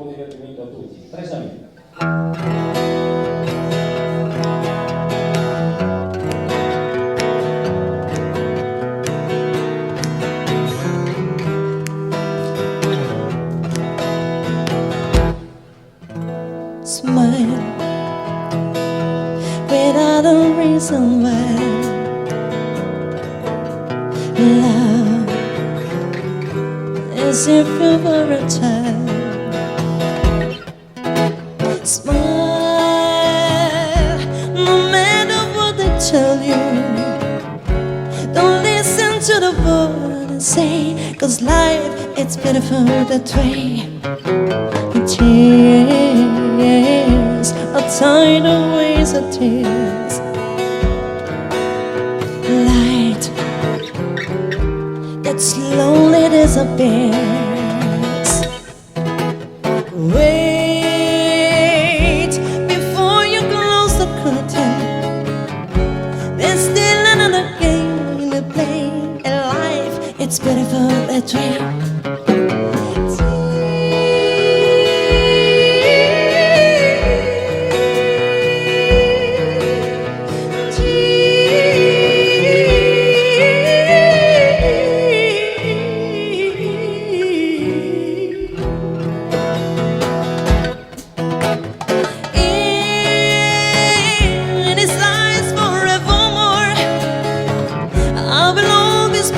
buon divertimento a tutti. Presamente. Smile without a reason why. Love as if you were a child. Smile no matter what they tell you. Don't listen to the word they say, 'cause life, it's beautiful that way. Tears are tidal waves of tears. Light that slowly disappears. Wait before you close the curtain. There's still another game to play. And life, it's beautiful that way.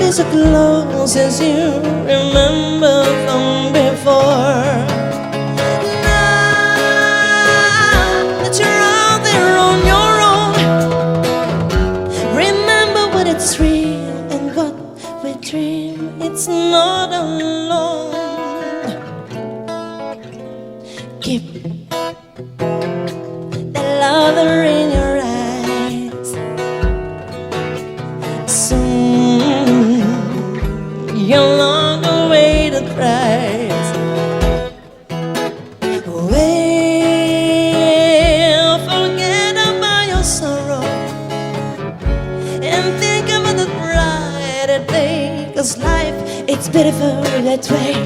As close as you remember from before. Now that you're out there on your own, remember what it's real and what we dream. It's not alone. Keep that laughter in your eyes. Soon your long-awaited prize. Well, forget about your sorrow and think about the brighter day, 'cause life, it's beautiful that way.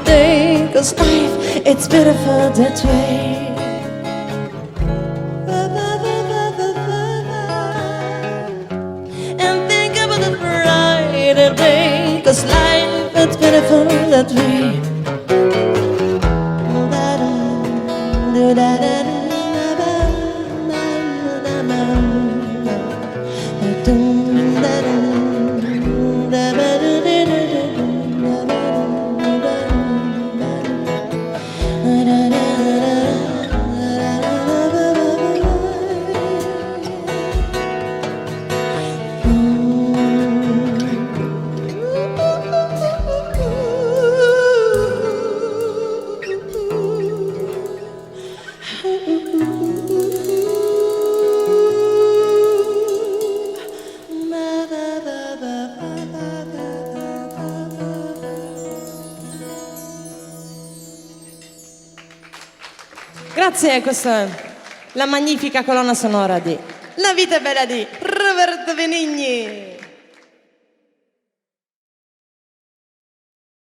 Day, 'cause life, it's beautiful that way. And think about the brighter day, 'cause life, it's beautiful that way. Grazie, questa è la magnifica colonna sonora di La vita è bella di Roberto Benigni.